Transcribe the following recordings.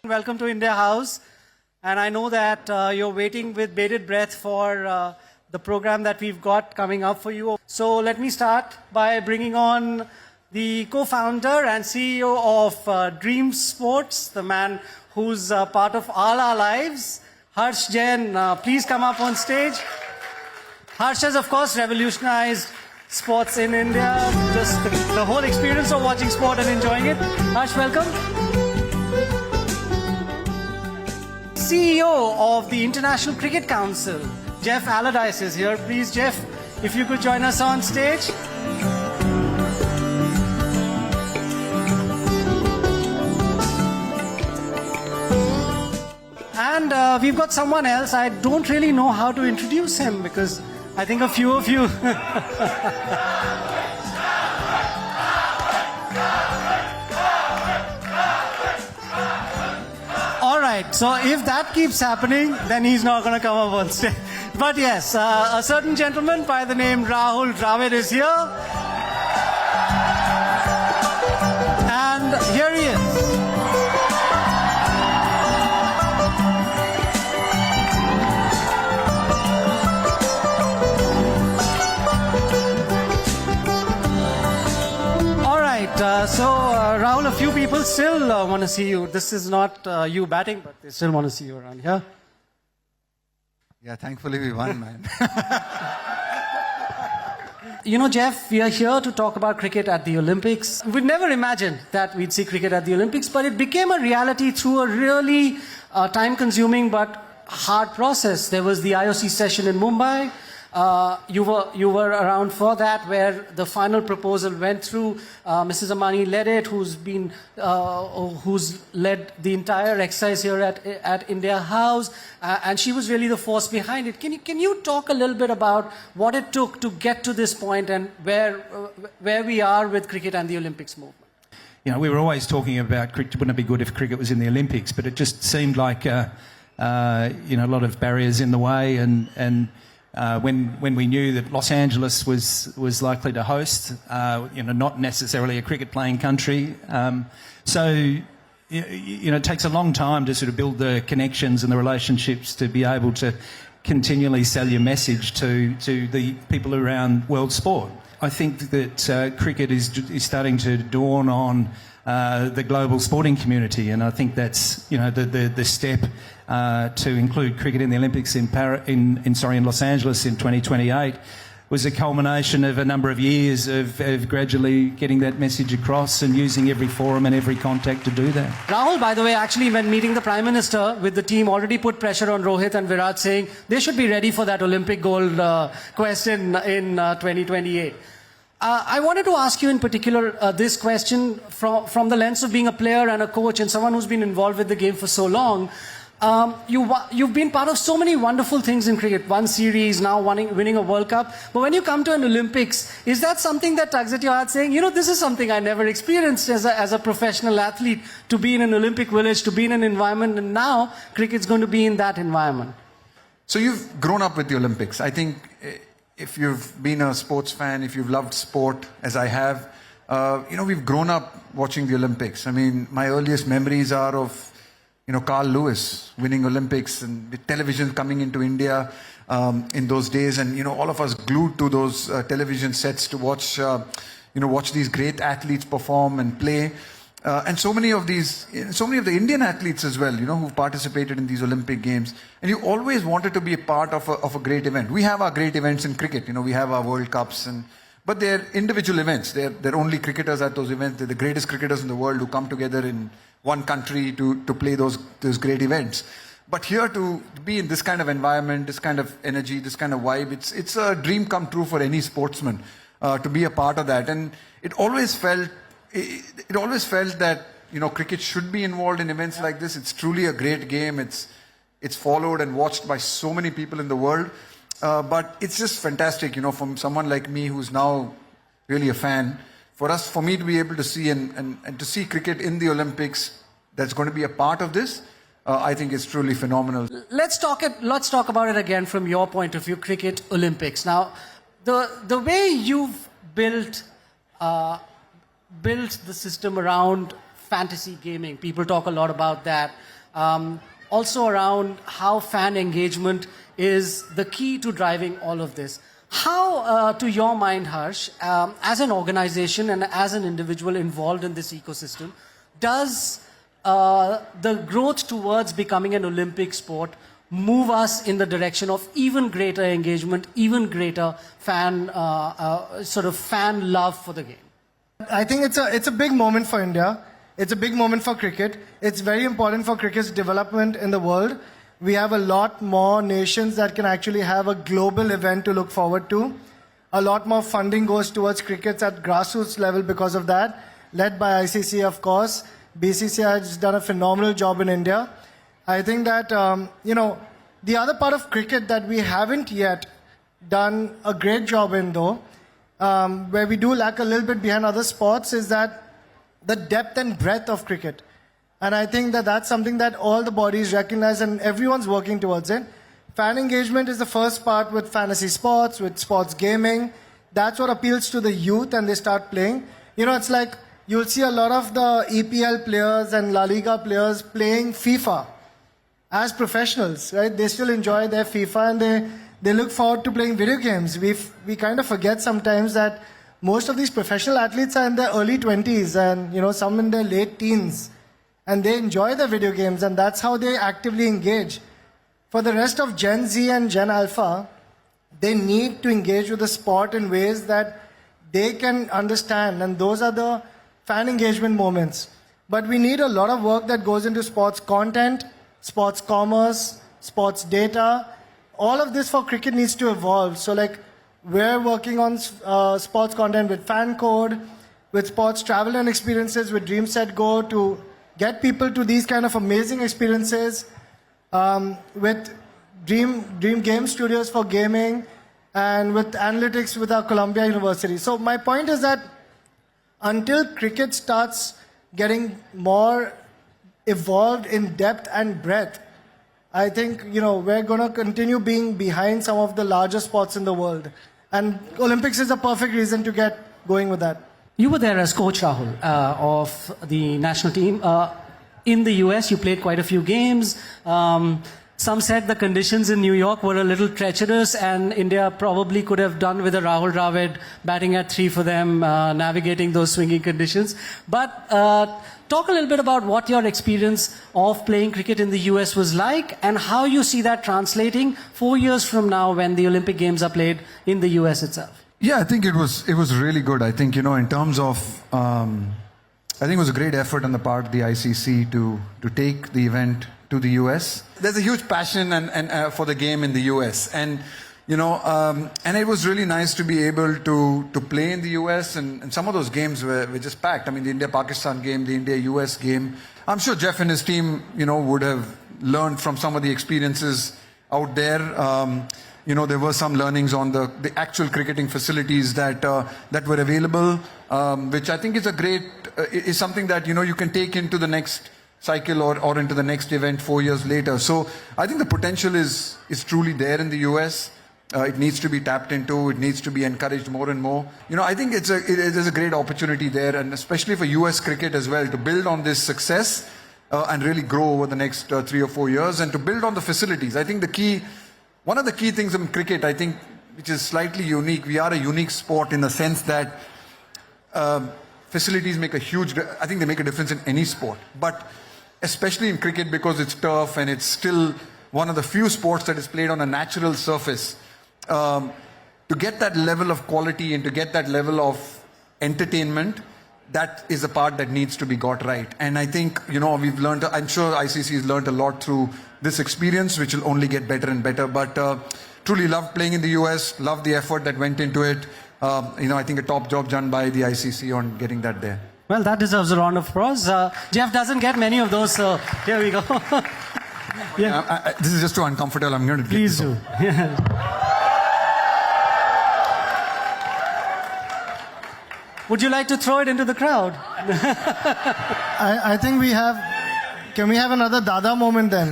Welcome to India House. And I know that you're waiting with bated breath for the program that we've got coming up for you. So let me start by bringing on the co-founder and CEO of Dream Sports, the man who's part of all our lives, Harsh Jain. Please come up on stage. Harsh has, of course, revolutionized sports in India, just the whole experience of watching sport and enjoying it. Harsh, welcome. CEO of the International Cricket Council, Jeff Allardyce is here. Please, Jeff, if you could join us on stage. And we've got someone else. I don't really know how to introduce him because I think a few of you... All right, so if that keeps happening, then he's not going to come up on stage. But yes, a certain gentleman by the name Rahul Dravid is here. And here he is. Rahul, a few people still want to see you. This is not you batting, but they still want to see you around here. Yeah, thankfully we won, man. You know, Jeff, we are here to talk about cricket at the Olympics. We'd never imagined that we'd see cricket at the Olympics, but it became a reality through a really time-consuming but hard process. There was the IOC session in Mumbai. You were around for that, where the final proposal went through. Mrs. Amani led it, who's led the entire exercise here at India House, and she was really the force behind it. Can you talk a little bit about what it took to get to this point and where we are with cricket and the Olympics movement? You know, we were always talking about cricket. Wouldn't it be good if cricket was in the Olympics? But it just seemed like a lot of barriers in the way, and when we knew that Los Angeles was likely to host, not necessarily a cricket-playing country, it takes a long time to sort of build the connections and the relationships to be able to continually sell your message to the people around world sport. I think that cricket is starting to dawn on the global sporting community, and I think that's the step to include cricket in the Olympics in Los Angeles in 2028 was a culmination of a number of years of gradually getting that message across and using every forum and every contact to do that. Rahul, by the way, actually when meeting the Prime Minister with the team, already put pressure on Rohit and Virat, saying they should be ready for that Olympic gold quest in 2028. I wanted to ask you in particular this question from the lens of being a player and a coach and someone who's been involved with the game for so long. You've been part of so many wonderful things in cricket, one series, now winning a World Cup. But when you come to an Olympics, is that something that tugs at your heart, saying, this is something I never experienced as a professional athlete, to be in an Olympic village, to be in an environment, and now cricket's going to be in that environment? So you've grown up with the Olympics. I think if you've been a sports fan, if you've loved sport, as I have, we've grown up watching the Olympics. I mean, my earliest memories are of Carl Lewis winning Olympics and the television coming into India in those days, and all of us glued to those television sets to watch these great athletes perform and play, and so many of the Indian athletes as well, who've participated in these Olympic Games. And you always wanted to be a part of a great event. We have our great events in cricket. We have our World Cups, but they're individual events. They're only cricketers at those events. They're the greatest cricketers in the world who come together in one country to play those great events. But here, to be in this kind of environment, this kind of energy, this kind of vibe, it's a dream come true for any sportsman to be a part of that. And it always felt that cricket should be involved in events like this. It's truly a great game. It's followed and watched by so many people in the world. But it's just fantastic, from someone like me who's now really a fan. For me to be able to see and to see cricket in the Olympics that's going to be a part of this, I think it's truly phenomenal. Let's talk about it again from your point of view, Cricket Olympics. Now, the way you've built the system around fantasy gaming, people talk a lot about that. Also around how fan engagement is the key to driving all of this. How, to your mind, Harsh, as an organization and as an individual involved in this ecosystem, does the growth towards becoming an Olympic sport move us in the direction of even greater engagement, even greater fan fan love for the game? I think it's a big moment for India. It's a big moment for cricket. It's very important for cricket's development in the world. We have a lot more nations that can actually have a global event to look forward to. A lot more funding goes towards cricket at grassroots level because of that, led by ICC, of course. BCCI has done a phenomenal job in India. I think that, the other part of cricket that we haven't yet done a great job in, though, where we do lack a little bit behind other sports, is that the depth and breadth of cricket. And I think that that's something that all the bodies recognize and everyone's working towards it. Fan engagement is the first part with fantasy sports, with sports gaming. That's what appeals to the youth and they start playing. It's like you'll see a lot of the EPL players and La Liga players playing FIFA as professionals, right? They still enjoy their FIFA and they look forward to playing video games. We kind of forget sometimes that most of these professional athletes are in their early 20s and, some in their late teens. And they enjoy the video games and that's how they actively engage. For the rest of Gen Z and Gen Alpha, they need to engage with the sport in ways that they can understand, and those are the fan engagement moments. But we need a lot of work that goes into sports content, sports commerce, sports data. All of this for cricket needs to evolve. So we're working on sports content with Fan Code, with sports travel and experiences with Dream Set Go to get people to these kind of amazing experiences, with Dream Game Studios for gaming, and with analytics with our Columbia University. So my point is that until cricket starts getting more evolved in depth and breadth, I think, we're going to continue being behind some of the larger sports in the world. And Olympics is a perfect reason to get going with that. You were there as coach, Rahul, of the national team. In the US, you played quite a few games. Some said the conditions in New York were a little treacherous and India probably could have done with a Rahul Dravid batting at 3 for them, navigating those swinging conditions. But talk a little bit about what your experience of playing cricket in the US was like and how you see that translating 4 years from now when the Olympic Games are played in the US itself. Yeah, I think it was really good. I think, in terms of, I think it was a great effort on the part of the ICC to take the event to the US. There's a huge passion and for the game in the US. And, and it was really nice to be able to play in the US. And some of those games were just packed. I mean, the India-Pakistan game, the India-US game. I'm sure Jeff and his team, would have learned from some of the experiences out there. There were some learnings on the actual cricketing facilities that were available, which I think is something that, you can take into the next cycle or into the next event 4 years later. So I think the potential is truly there in the US. It needs to be tapped into. It needs to be encouraged more and more. I think there's a great opportunity there, and especially for US cricket as well, to build on this success and really grow over the next 3 or 4 years, and to build on the facilities. I think one of the key things in cricket, I think, which is slightly unique, we are a unique sport in the sense that facilities make I think they make a difference in any sport. But especially in cricket, because it's turf and it's still one of the few sports that is played on a natural surface, to get that level of quality and to get that level of entertainment, that is a part that needs to be got right. And I think, we've learned, I'm sure ICC has learned a lot through this experience, which will only get better and better. But truly loved playing in the US, loved the effort that went into it. I think a top job done by the ICC on getting that there. Well, that deserves a round of applause. Jeff doesn't get many of those, so here we go. Yeah. This is just too uncomfortable. I'm going to Please do. Would you like to throw it into the crowd? I think can we have another Dada moment then?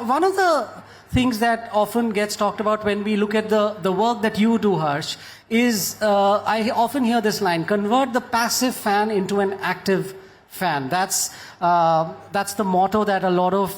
One of the things that often gets talked about when we look at the work that you do, Harsh, is I often hear this line: convert the passive fan into an active fan. That's the motto that a lot of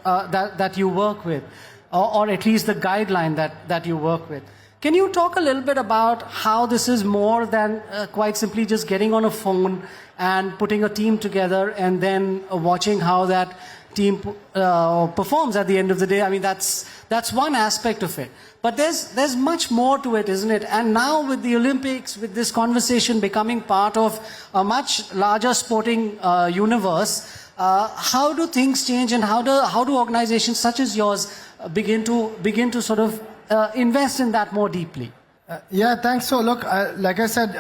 that you work with, or at least the guideline that you work with. Can you talk a little bit about how this is more than quite simply just getting on a phone and putting a team together and then watching how that team performs at the end of the day? I mean, that's one aspect of it. But there's much more to it, isn't it? And now with the Olympics, with this conversation becoming part of a much larger sporting universe, how do things change, and how do organizations such as yours begin to sort of invest in that more deeply? Yeah, thanks. So look, like I said,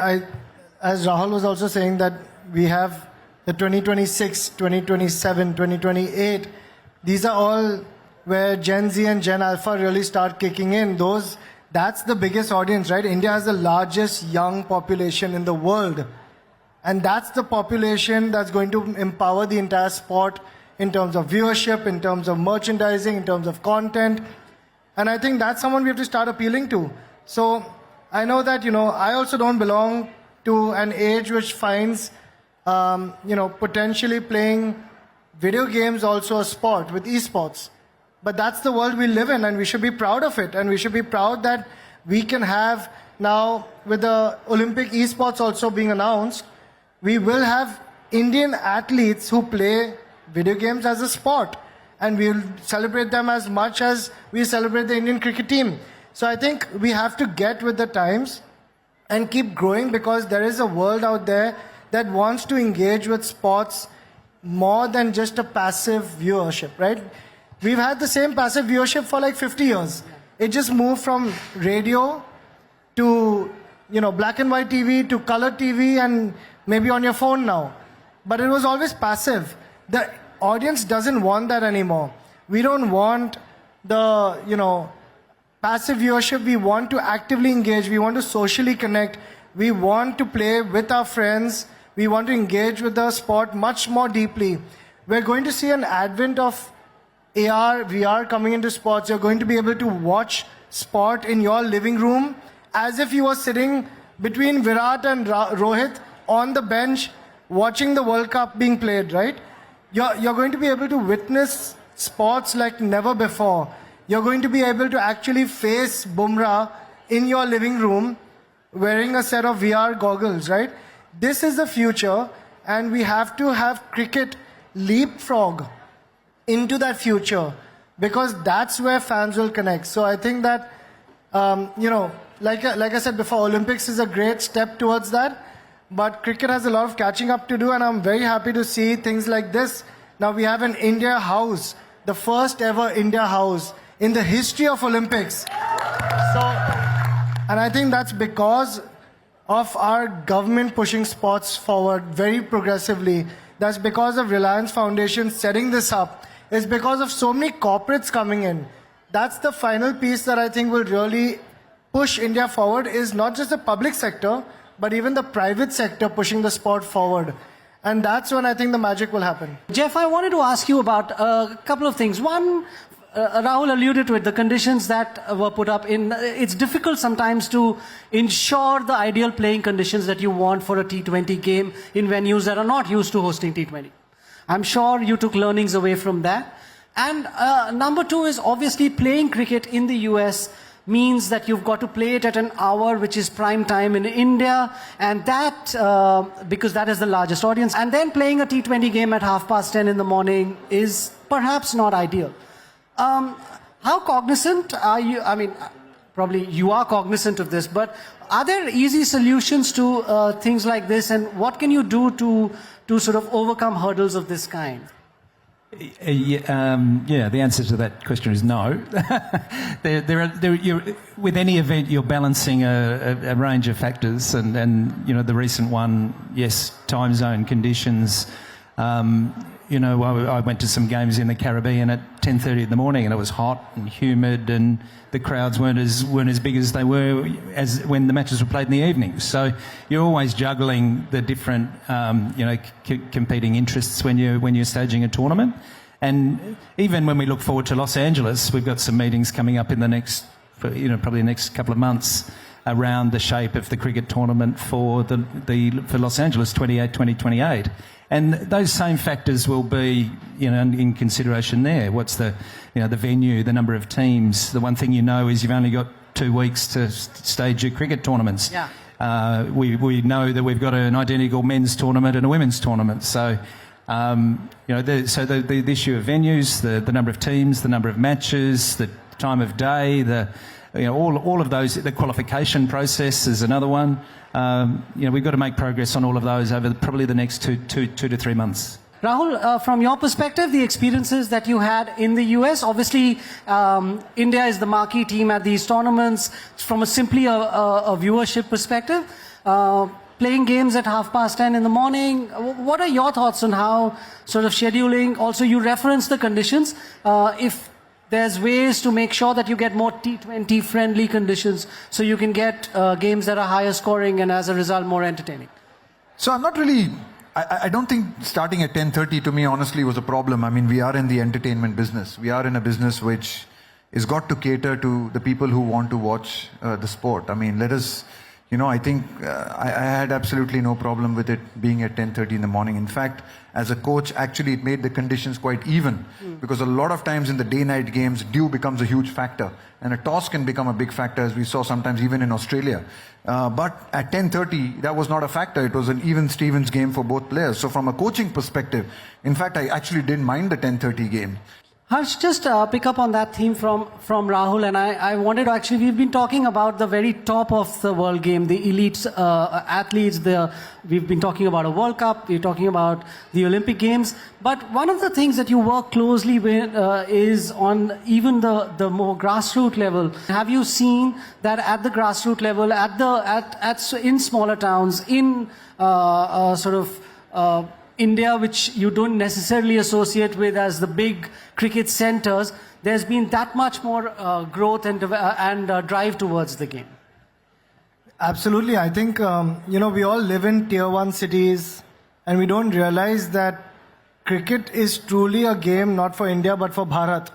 as Rahul was also saying, that we have the 2026, 2027, 2028. These are all where Gen Z and Gen Alpha really start kicking in. That's the biggest audience, right? India has the largest young population in the world. And that's the population that's going to empower the entire sport in terms of viewership, in terms of merchandising, in terms of content. And I think that's someone we have to start appealing to. So I know that, I also don't belong to an age which finds, potentially playing video games also a sport with esports. But that's the world we live in, and we should be proud of it. And we should be proud that we can have now, with the Olympic esports also being announced, we will have Indian athletes who play video games as a sport. And we'll celebrate them as much as we celebrate the Indian cricket team. So I think we have to get with the times and keep growing, because there is a world out there that wants to engage with sports more than just a passive viewership, right? We've had the same passive viewership for like 50 years. It just moved from radio to, black and white TV to color TV and maybe on your phone now. But it was always passive. The audience doesn't want that anymore. We don't want the, passive viewership. We want to actively engage. We want to socially connect. We want to play with our friends. We want to engage with the sport much more deeply. We're going to see an advent of AR, VR coming into sports. You're going to be able to watch sport in your living room as if you were sitting between Virat and Rohit on the bench watching the World Cup being played, right? You're going to be able to witness sports like never before. You're going to be able to actually face Bumrah in your living room wearing a set of VR goggles, right? This is the future, and we have to have cricket leapfrog into that future, because that's where fans will connect. So I think that, like I said before, Olympics is a great step towards that, but cricket has a lot of catching up to do, and I'm very happy to see things like this. Now we have an India House, the first ever India House in the history of Olympics. And I think that's because of our government pushing sports forward very progressively. That's because of Reliance Foundation setting this up. It's because of so many corporates coming in. That's the final piece that I think will really push India forward, is not just the public sector, but even the private sector pushing the sport forward. And that's when I think the magic will happen. Jeff, I wanted to ask you about a couple of things. One, Rahul alluded to it, the conditions that were put up in. It's difficult sometimes to ensure the ideal playing conditions that you want for a T20 game in venues that are not used to hosting T20. I'm sure you took learnings away from that. And number two is obviously playing cricket in the US means that you've got to play it at an hour which is prime time in India, and that, because that is the largest audience. And then playing a T20 game at 10:30 in the morning is perhaps not ideal. How cognizant are you? I mean, probably you are cognizant of this, but are there easy solutions to things like this, and what can you do to sort of overcome hurdles of this kind? Yeah, the answer to that question is no. With any event, you're balancing a range of factors, and the recent one, yes, time zone conditions. I went to some games in the Caribbean at 10:30 in the morning, and it was hot and humid, and the crowds weren't as big as they were as when the matches were played in the evening. So you're always juggling the different, competing interests when you're staging a tournament. And even when we look forward to Los Angeles, we've got some meetings coming up in the next, probably the next couple of months around the shape of the cricket tournament for Los Angeles 2028. And those same factors will be, in consideration there. What's the venue, the number of teams. The one thing you know is you've only got 2 weeks to stage your cricket tournaments. Yeah. We know that we've got an identical men's tournament and a women's tournament. So, the issue of venues, the number of teams, the number of matches, the time of day, all of those, the qualification process is another one. We've got to make progress on all of those over probably the next 2 to 3 months. Rahul, from your perspective, the experiences that you had in the US, obviously India is the marquee team at these tournaments. From simply a viewership perspective, playing games at 10:30 in the morning, what are your thoughts on how sort of scheduling? Also, you reference the conditions. If there's ways to make sure that you get more T20 friendly conditions so you can get games that are higher scoring and as a result more entertaining. So I'm not really... I don't think starting at 10:30 to me honestly was a problem. I mean, we are in the entertainment business. We are in a business which is got to cater to the people who want to watch the sport. I mean, let us... I think I had absolutely no problem with it being at 10:30 in the morning. In fact, as a coach, actually it made the conditions quite even because a lot of times in the day-night games, dew becomes a huge factor and a toss can become a big factor, as we saw sometimes even in Australia. But at 10:30, that was not a factor. It was an even Stevens game for both players. So from a coaching perspective, in fact, I actually didn't mind the 10:30 game. Harsh, just pick up on that theme from Rahul, and I wanted to actually, we've been talking about the very top of the world game, the elite athletes, we've been talking about a World Cup, we're talking about the Olympic Games, but one of the things that you work closely with is on even the more grassroots level. Have you seen that at the grassroots level, in smaller towns, in India, which you don't necessarily associate with as the big cricket centers, there's been that much more growth and drive towards the game? Absolutely. I think, we all live in tier 1 cities and we don't realize that cricket is truly a game not for India but for Bharat.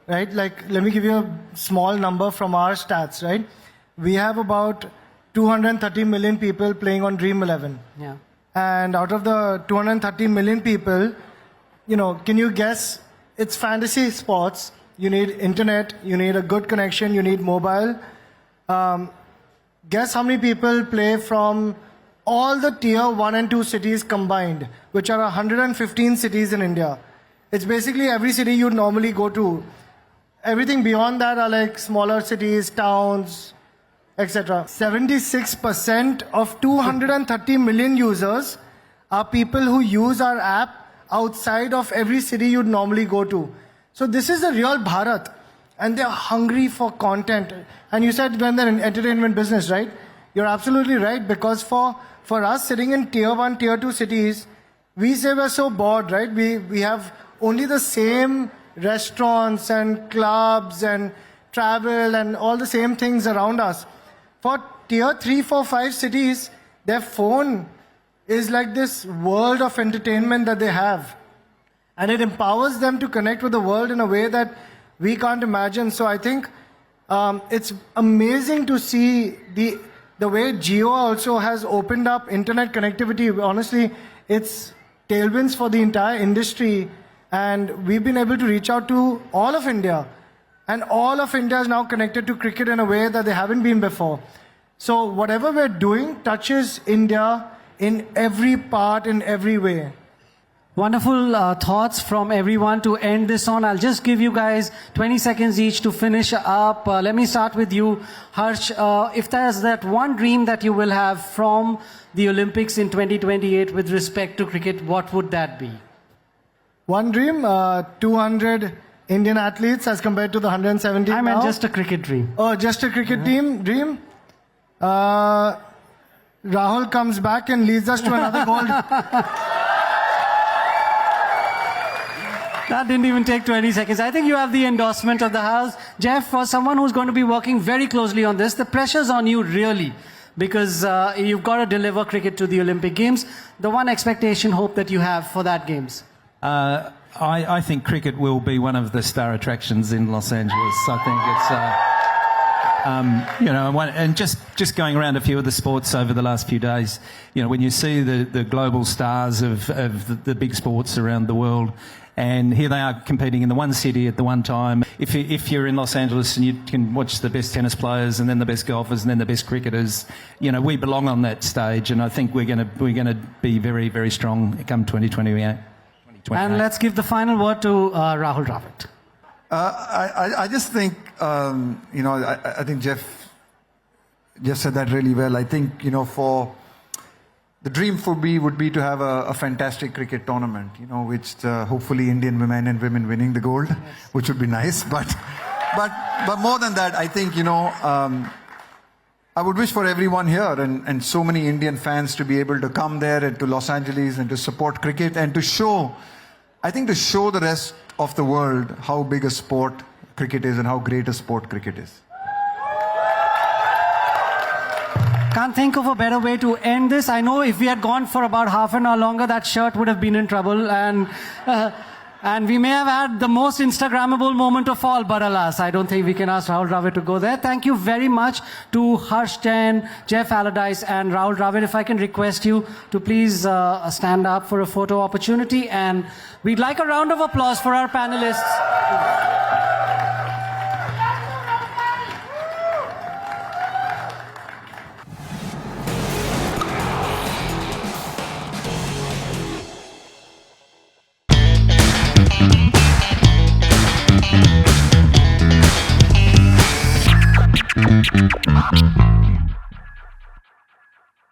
Right? Like, let me give you a small number from our stats, right? We have about 230 million people playing on Dream 11. Yeah. And out of the 230 million people, can you guess? It's fantasy sports. You need internet, you need a good connection, you need mobile. Guess how many people play from all the tier 1 and 2 cities combined, which are 115 cities in India. It's basically every city you'd normally go to. Everything beyond that are like smaller cities, towns, etc. 76% of 230 million users are people who use our app outside of every city you'd normally go to. So this is the real Bharat. And they're hungry for content. And you said when they're in entertainment business, right? You're absolutely right. Because for us sitting in tier 1, tier 2 cities, we say we're so bored, right? We have only the same restaurants and clubs and travel and all the same things around us. For tier 3, 4, 5 cities, their phone is like this world of entertainment that they have. And it empowers them to connect with the world in a way that we can't imagine. So I think it's amazing to see the way Jio also has opened up internet connectivity. Honestly, it's tailwinds for the entire industry. And we've been able to reach out to all of India. And all of India is now connected to cricket in a way that they haven't been before. So whatever we're doing touches India in every part, in every way. Wonderful thoughts from everyone to end this on. I'll just give you guys 20 seconds each to finish up. Let me start with you, Harsh. If there's that one dream that you will have from the Olympics in 2028 with respect to cricket, what would that be? One dream, 200 Indian athletes as compared to the 170 I meant now. just a cricket dream. Oh, just a cricket dream? Rahul comes back and leads us to another gold. That didn't even take 20 seconds. I think you have the endorsement of the house. Jeff, for someone who's going to be working very closely on this, the pressure's on you really because you've got to deliver cricket to the Olympic Games. The one expectation, hope that you have for that Games? I think cricket will be one of the star attractions in Los Angeles. I think And just going around a few of the sports over the last few days, when you see the global stars of the big sports around the world, and here they are competing in the one city at the one time. If you're in Los Angeles and you can watch the best tennis players and then the best golfers and then the best cricketers, we belong on that stage, and I think we're going to be very, very strong come 2028. And let's give the final word to Rahul Dravid. I just think, I think Jeff said that really well. I think, for the dream for me would be to have a fantastic cricket tournament, which hopefully Indian men and women winning the gold, which would be nice. But more than that, I think, I would wish for everyone here and so many Indian fans to be able to come there and to Los Angeles and to support cricket and to show the rest of the world how big a sport cricket is and how great a sport cricket is. Can't think of a better way to end this. I know if we had gone for about half an hour longer, that shirt would have been in trouble, and we may have had the most Instagrammable moment of all, but alas, I don't think we can ask Rahul Dravid to go there. Thank you very much to Harsh Jain, Jeff Allardyce, and Rahul Dravid. If I can request you to please stand up for a photo opportunity, and we'd like a round of applause for our panelists.